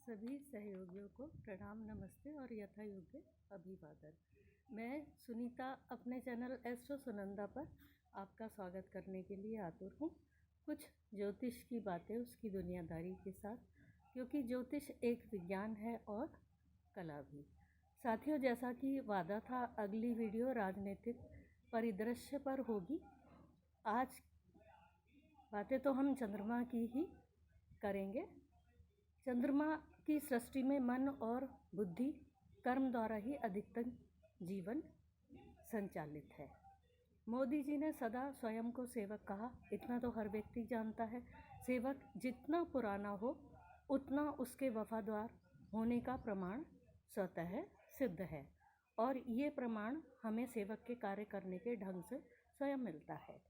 सभी सहयोगियों को प्रणाम, नमस्ते और यथा योग्य अभिवादन। मैं सुनीता अपने चैनल एस्ट्रो सुनंदा पर आपका स्वागत करने के लिए आतुर हूँ। कुछ ज्योतिष की बातें उसकी दुनियादारी के साथ, क्योंकि ज्योतिष एक विज्ञान है और कला भी। साथियों, जैसा कि वादा था, अगली वीडियो राजनीतिक परिदृश्य पर होगी। आज बातें तो हम चंद्रमा की ही करेंगे। चंद्रमा की सृष्टि में मन और बुद्धि कर्म द्वारा ही अधिकतम जीवन संचालित है। मोदी जी ने सदा स्वयं को सेवक कहा, इतना तो हर व्यक्ति जानता है। सेवक जितना पुराना हो उतना उसके वफादार होने का प्रमाण स्वतः सिद्ध है, और ये प्रमाण हमें सेवक के कार्य करने के ढंग से स्वयं मिलता है।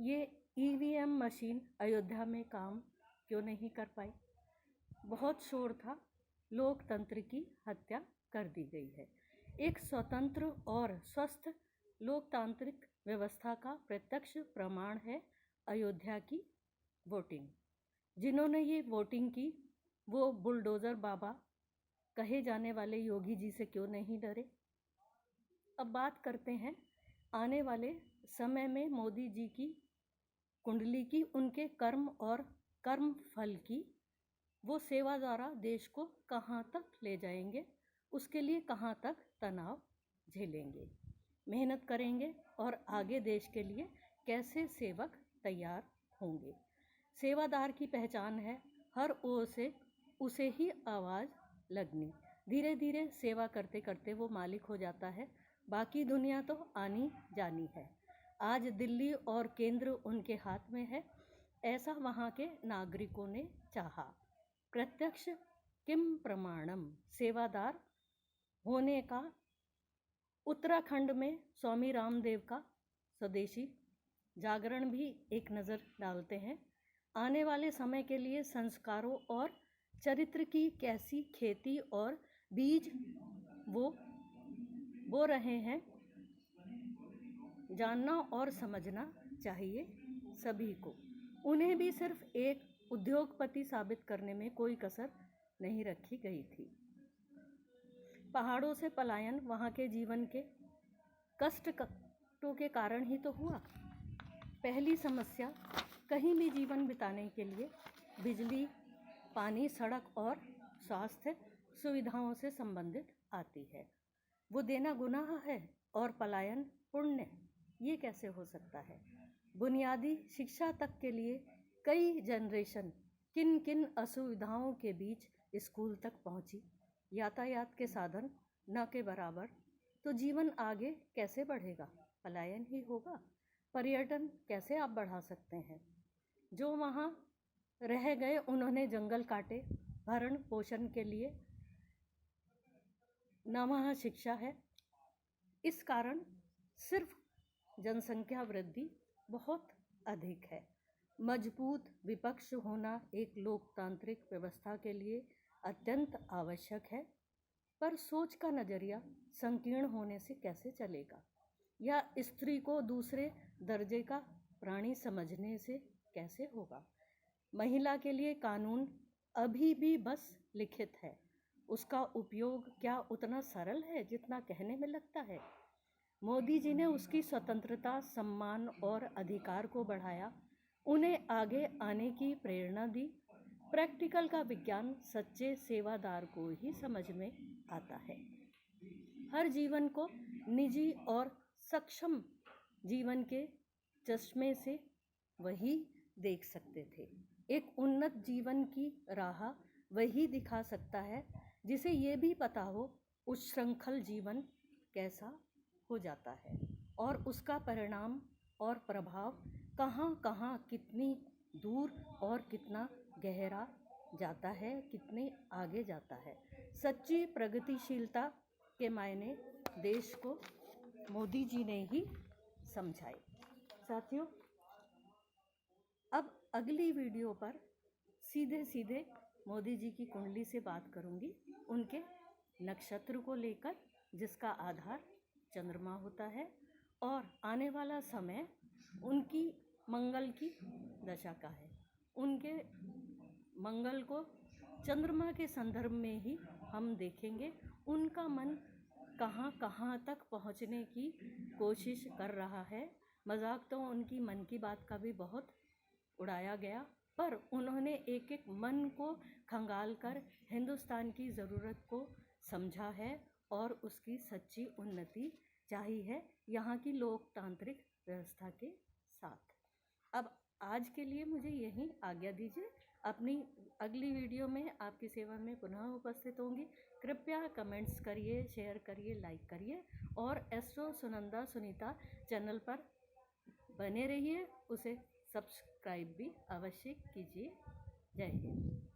ये ईवीएम मशीन अयोध्या में काम क्यों नहीं कर पाई? बहुत शोर था, लोकतंत्र की हत्या कर दी गई है। एक स्वतंत्र और स्वस्थ लोकतांत्रिक व्यवस्था का प्रत्यक्ष प्रमाण है अयोध्या की वोटिंग। जिन्होंने ये वोटिंग की वो बुलडोज़र बाबा कहे जाने वाले योगी जी से क्यों नहीं डरे? अब बात करते हैं आने वाले समय में मोदी जी की कुंडली की, उनके कर्म और कर्म फल की। वो सेवा द्वारा देश को कहाँ तक ले जाएंगे, उसके लिए कहाँ तक तनाव झेलेंगे, मेहनत करेंगे और आगे देश के लिए कैसे सेवक तैयार होंगे। सेवादार की पहचान है हर ओर से उसे ही आवाज़ लगनी। धीरे धीरे सेवा करते करते वो मालिक हो जाता है, बाकी दुनिया तो आनी जानी है। आज दिल्ली और केंद्र उनके हाथ में है, ऐसा वहाँ के नागरिकों ने चाहा। प्रत्यक्ष किम प्रमाणम सेवादार होने का उत्तराखंड में स्वामी रामदेव का स्वदेशी जागरण भी एक नज़र डालते हैं। आने वाले समय के लिए संस्कारों और चरित्र की कैसी खेती और बीज वो बो रहे हैं, जानना और समझना चाहिए सभी को। उन्हें भी सिर्फ एक उद्योगपति साबित करने में कोई कसर नहीं रखी गई थी। पहाड़ों से पलायन वहाँ के जीवन के कष्टों के कारण ही तो हुआ। पहली समस्या कहीं भी जीवन बिताने के लिए बिजली, पानी, सड़क और स्वास्थ्य सुविधाओं से संबंधित आती है। वो देना गुनाह है और पलायन पुण्य, ये कैसे हो सकता है? बुनियादी शिक्षा तक के लिए कई जनरेशन किन किन असुविधाओं के बीच स्कूल तक पहुंची। यातायात के साधन न के बराबर, तो जीवन आगे कैसे बढ़ेगा? पलायन ही होगा। पर्यटन कैसे आप बढ़ा सकते हैं? जो वहाँ रह गए उन्होंने जंगल काटे भरण पोषण के लिए, न वहाँ शिक्षा है। इस कारण सिर्फ जनसंख्या वृद्धि बहुत अधिक है। मजबूत विपक्ष होना एक लोकतांत्रिक व्यवस्था के लिए अत्यंत आवश्यक है, पर सोच का नज़रिया संकीर्ण होने से कैसे चलेगा? या स्त्री को दूसरे दर्जे का प्राणी समझने से कैसे होगा? महिला के लिए कानून अभी भी बस लिखित है, उसका उपयोग क्या उतना सरल है जितना कहने में लगता है? मोदी जी ने उसकी स्वतंत्रता, सम्मान और अधिकार को बढ़ाया, उन्हें आगे आने की प्रेरणा दी। प्रैक्टिकल का विज्ञान सच्चे सेवादार को ही समझ में आता है। हर जीवन को निजी और सक्षम जीवन के चश्मे से वही देख सकते थे। एक उन्नत जीवन की राह वही दिखा सकता है जिसे ये भी पता हो उच्छृंखल जीवन कैसा हो जाता है और उसका परिणाम और प्रभाव कहाँ कहाँ कितनी दूर और कितना गहरा जाता है, कितने आगे जाता है। सच्ची प्रगतिशीलता के मायने देश को मोदी जी ने ही समझाए। साथियों, अब अगली वीडियो पर सीधे सीधे मोदी जी की कुंडली से बात करूंगी, उनके नक्षत्र को लेकर, जिसका आधार चंद्रमा होता है, और आने वाला समय उनकी मंगल की दशा का है। उनके मंगल को चंद्रमा के संदर्भ में ही हम देखेंगे उनका मन कहाँ कहाँ तक पहुँचने की कोशिश कर रहा है। मजाक तो उनकी मन की बात का भी बहुत उड़ाया गया, पर उन्होंने एक एक मन को खंगाल कर हिंदुस्तान की ज़रूरत को समझा है और उसकी सच्ची उन्नति चाही है यहाँ की लोकतांत्रिक व्यवस्था के साथ। अब आज के लिए मुझे यहीं आज्ञा दीजिए। अपनी अगली वीडियो में आपकी सेवा में पुनः उपस्थित होंगी। कृपया कमेंट्स करिए, शेयर करिए, लाइक करिए और एस्ट्रो सुनंदा सुनीता चैनल पर बने रहिए। उसे सब्सक्राइब भी अवश्य कीजिए। जय हिंद।